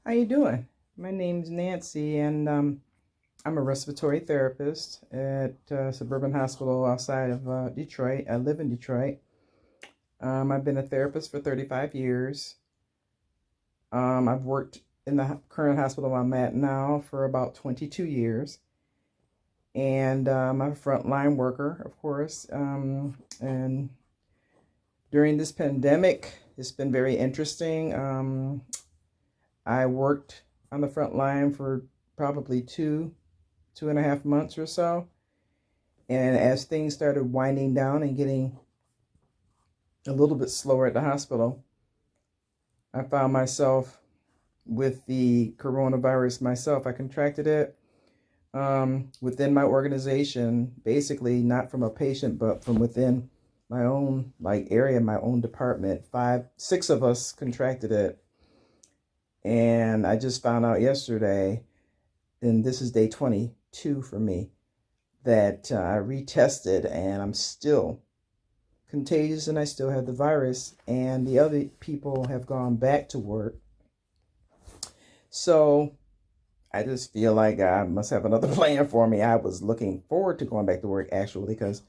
How you doing? My name's Nancy, and I'm a respiratory therapist at a suburban hospital outside of Detroit. I live in Detroit. I've been a therapist for 35 years. I've worked in the current hospital I'm at now for about 22 years, and I'm a frontline worker, of course. And during this pandemic, it's been very interesting. I worked on the front line for probably 2.5 months or so. And as things started winding down and getting a little bit slower at the hospital, I found myself with the coronavirus myself. I contracted it within my organization, basically not from a patient, but from within my own area, my own department. Six of us contracted it. And I just found out yesterday, and this is day 22 for me, that I retested and I'm still contagious and I still have the virus, and the other people have gone back to work. So I just feel like God must have another plan for me. I was looking forward to going back to work actually, because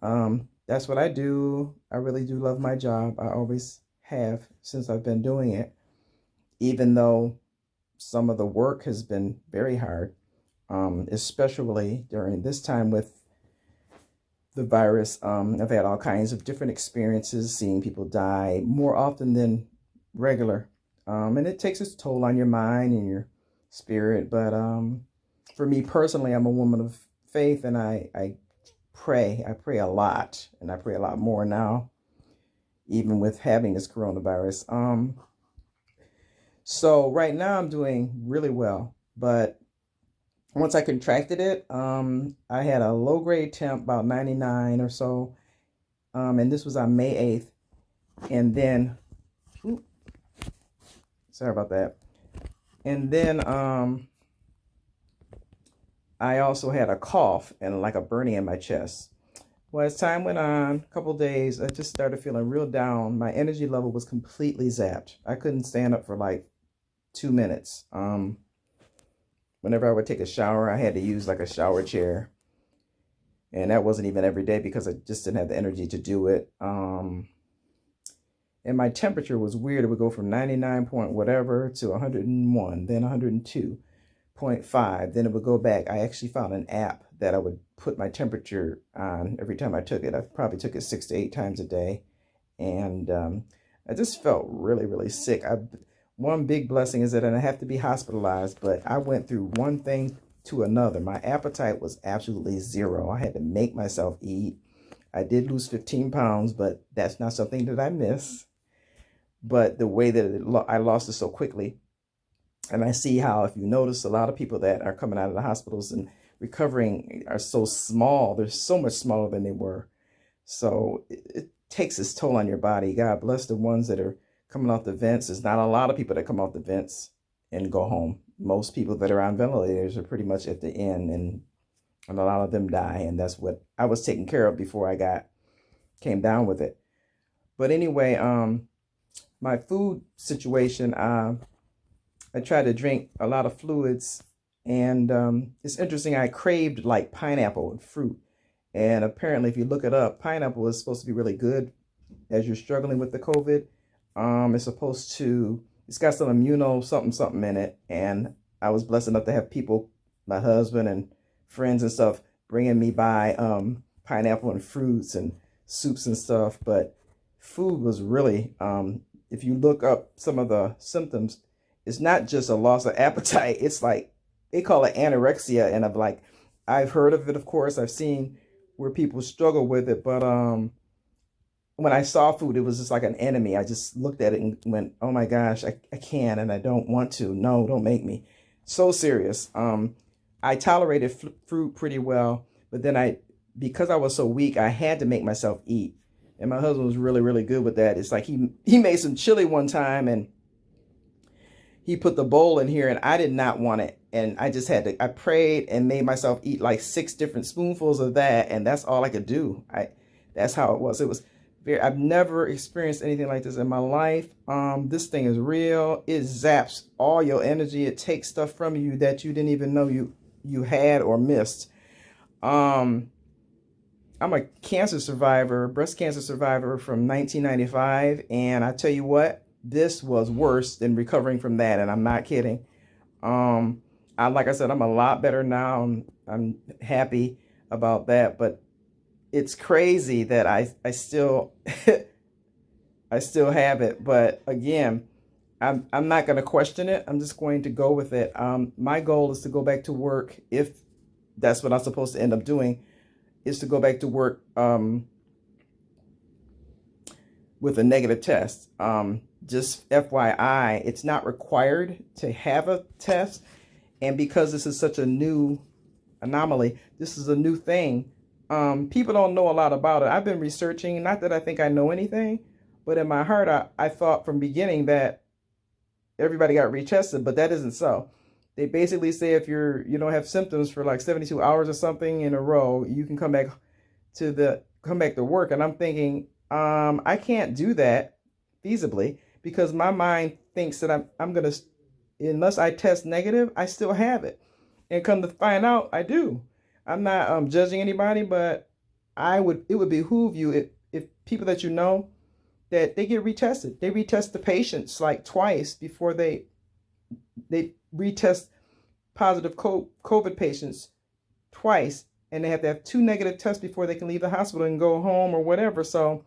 that's what I do. I really do love my job. I always have since I've been doing it, even though some of the work has been very hard, especially during this time with the virus. I've had all kinds of different experiences, seeing people die more often than regular. And it takes its toll on your mind and your spirit. But for me personally, I'm a woman of faith, and I pray. I pray a lot, and I pray a lot more now, even with having this coronavirus. So right now I'm doing really well, but once I contracted it, I had a low grade temp, about 99 or so, and this was on May 8th, and then, sorry about that, and then I also had a cough and like a burning in my chest. Well, as time went on, a couple days, I just started feeling real down. My energy level was completely zapped. I couldn't stand up for like 2 minutes. Whenever I would take a shower, I had to use like a shower chair. And that wasn't even every day because I just didn't have the energy to do it. And my temperature was weird. It would go from 99 point whatever to 101, then 102.5. Then it would go back. I actually found an app that I would put my temperature on every time I took it. I probably took it 6 to 8 times a day. And I just felt really, really sick. One big blessing is that I didn't have to be hospitalized, but I went through one thing to another. My appetite was absolutely zero. I had to make myself eat. I did lose 15 pounds, but that's not something that I miss. But the way that I lost it so quickly, and I see how, if you notice, a lot of people that are coming out of the hospitals and recovering are so small. They're so much smaller than they were. So it takes its toll on your body. God bless the ones that are coming off the vents. There's not a lot of people that come off the vents and go home. Most people that are on ventilators are pretty much at the end, and a lot of them die. And that's what I was taking care of before I came down with it. But anyway, my food situation, I try to drink a lot of fluids, and it's interesting. I craved like pineapple and fruit. And apparently, if you look it up, pineapple is supposed to be really good as you're struggling with the COVID. It's got some immuno something in it. And I was blessed enough to have people, my husband and friends and stuff, bringing me by pineapple and fruits and soups and stuff. But food was really, if you look up some of the symptoms, it's not just a loss of appetite. It's like, they call it anorexia. And I've heard of it, of course. I've seen where people struggle with it. But when I saw food, it was just like an enemy. I just looked at it and went, oh my gosh, I can't, and I don't want to. No, don't make me. So serious. I tolerated fruit pretty well, but then because I was so weak, I had to make myself eat. And my husband was really, really good with that. It's like he made some chili one time, and he put the bowl in here, and I did not want it. And I prayed and made myself eat like 6 different spoonfuls of that. And that's all I could do. That's how it was. I've never experienced anything like this in my life. This thing is real. It zaps all your energy. It takes stuff from you that you didn't even know you had or missed. Um, I'm a cancer survivor, breast cancer survivor from 1995, and I tell you what, this was worse than recovering from that, and I'm not kidding. Um, like I said, I'm a lot better now. I'm happy about that, but it's crazy that I still I still have it. But again, I'm not going to question it. I'm just going to go with it. My goal is to go back to work, if that's what I'm supposed to end up doing, is to go back to work with a negative test. Just FYI, it's not required to have a test. And because this is such a new anomaly, this is a new thing. People don't know a lot about it. I've been researching, not that I think I know anything, but in my heart, I thought from beginning that everybody got retested, but that isn't so. They basically say if you don't have symptoms for like 72 hours or something in a row, you can come back to work. And I'm thinking, I can't do that feasibly because my mind thinks that I'm gonna, unless I test negative, I still have it. And come to find out, I do. I'm not judging anybody, but it would behoove you if people that you know that they get retested. They retest the patients like twice before they retest positive COVID patients twice, and they have to have 2 negative tests before they can leave the hospital and go home or whatever. So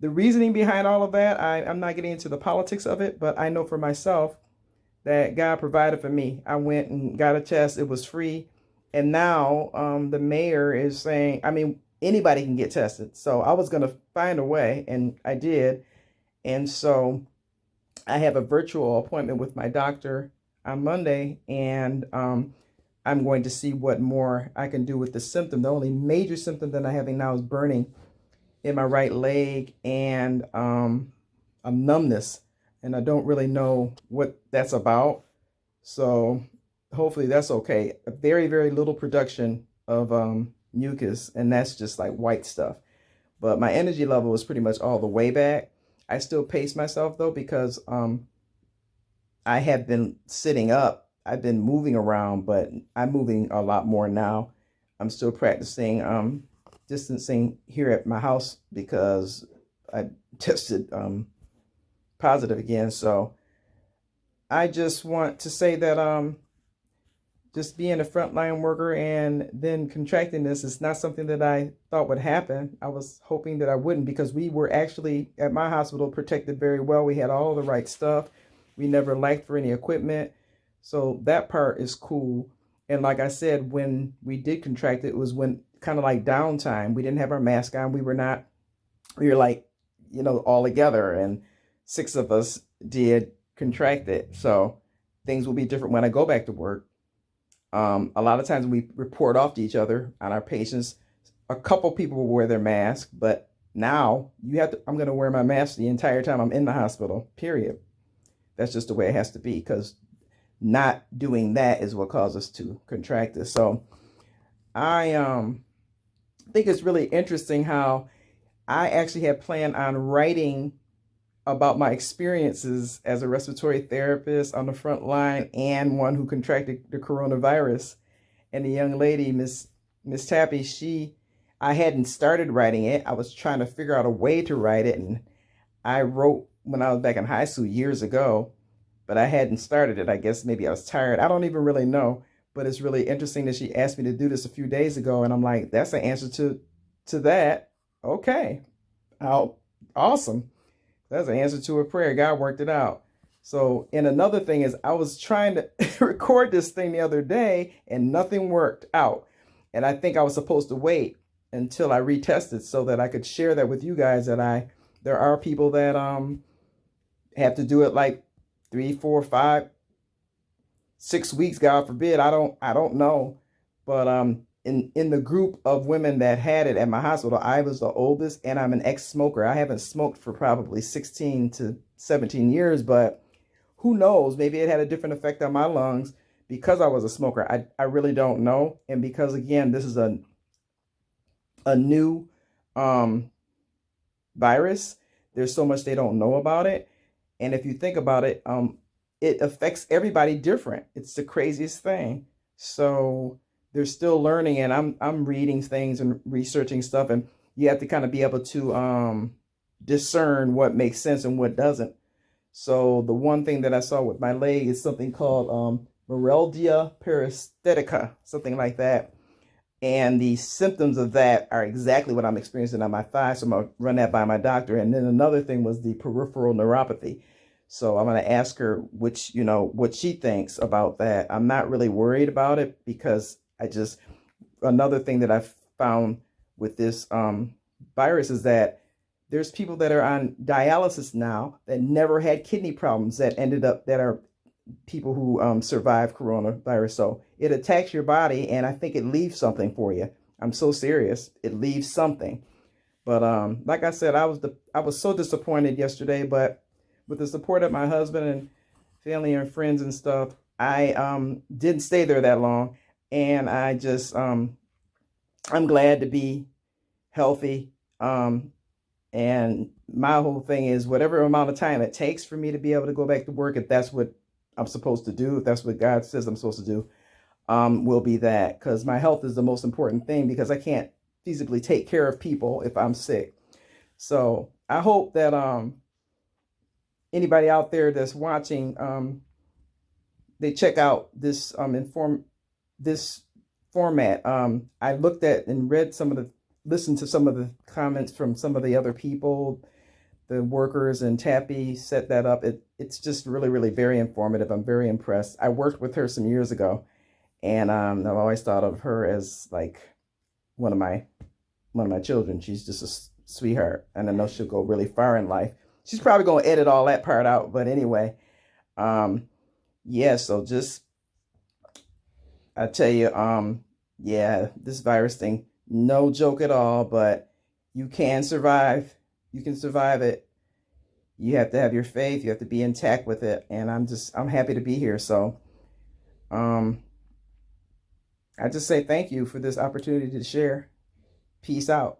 the reasoning behind all of that, I'm not getting into the politics of it, but I know for myself that God provided for me. I went and got a test. It was free. And now the mayor is saying, I mean, anybody can get tested. So I was going to find a way, and I did. And so I have a virtual appointment with my doctor on Monday, and I'm going to see what more I can do with the symptom. The only major symptom that I'm having now is burning in my right leg and a numbness. And I don't really know what that's about. So hopefully that's okay. A very, very little production of mucus, and that's just like white stuff. But my energy level is pretty much all the way back. I still pace myself though, because I have been sitting up. I've been moving around, but I'm moving a lot more now. I'm still practicing distancing here at my house because I tested positive again. So I just want to say that just being a frontline worker and then contracting this is not something that I thought would happen. I was hoping that I wouldn't, because we were actually at my hospital protected very well. We had all the right stuff. We never lacked for any equipment. So that part is cool. And like I said, when we did contract it, it was when kind of like downtime. We didn't have our mask on. We were like, all together, and 6 of us did contract it. So things will be different when I go back to work. A lot of times we report off to each other on our patients. A couple people will wear their mask, but now I'm going to wear my mask the entire time I'm in the hospital, period. That's just the way it has to be, because not doing that is what caused us to contract this. So I think it's really interesting how I actually had planned on writing about my experiences as a respiratory therapist on the front line and one who contracted the coronavirus. And the young lady, Miss Tappy, I hadn't started writing it. I was trying to figure out a way to write it. And I wrote when I was back in high school years ago, but I hadn't started it. I guess maybe I was tired. I don't even really know. But it's really interesting that she asked me to do this a few days ago. And I'm like, that's the answer to that. Okay. Awesome. That's an answer to a prayer. God worked it out. So, and another thing is, I was trying to record this thing the other day and nothing worked out. And I think I was supposed to wait until I retested so that I could share that with you guys, that there are people that have to do it like 3, 4, 5, 6 weeks, God forbid. I don't know. But in the group of women that had it at my hospital, I was the oldest, and I'm an ex-smoker. I haven't smoked for probably 16 to 17 years, but who knows? Maybe it had a different effect on my lungs because I was a smoker. I really don't know. And because, again, this is a new virus. There's so much they don't know about it. And if you think about it, it affects everybody different. It's the craziest thing. So they're still learning, and I'm reading things and researching stuff, and you have to kind of be able to discern what makes sense and what doesn't. So the one thing that I saw with my leg is something called Meralgia paresthetica, something like that. And the symptoms of that are exactly what I'm experiencing on my thigh. So I'm going to run that by my doctor. And then another thing was the peripheral neuropathy. So I'm going to ask her what she thinks about that. I'm not really worried about it because another thing that I've found with this virus is that there's people that are on dialysis now that never had kidney problems that are people who survive coronavirus. So it attacks your body, and I think it leaves something for you. I'm so serious. It leaves something. But like I said, I was so disappointed yesterday, but with the support of my husband and family and friends and stuff, I didn't stay there that long, and I'm glad to be healthy. And my whole thing is whatever amount of time it takes for me to be able to go back to work, if that's what I'm supposed to do, if that's what God says I'm supposed to do, will be that, because my health is the most important thing, because I can't feasibly take care of people if I'm sick. So I hope that anybody out there that's watching, they check out this this format. I looked at and listened to some of the comments from some of the other people, the workers, and Tappy set that up. It's just really, really very informative. I'm very impressed. I worked with her some years ago, and I've always thought of her as like one of my children. She's just a sweetheart, and I know she'll go really far in life. She's probably gonna edit all that part out, but anyway, yeah. So I tell you, yeah, this virus thing, no joke at all. But you can survive. You can survive it. You have to have your faith. You have to be intact with it. And I'm happy to be here. So, I just say thank you for this opportunity to share. Peace out.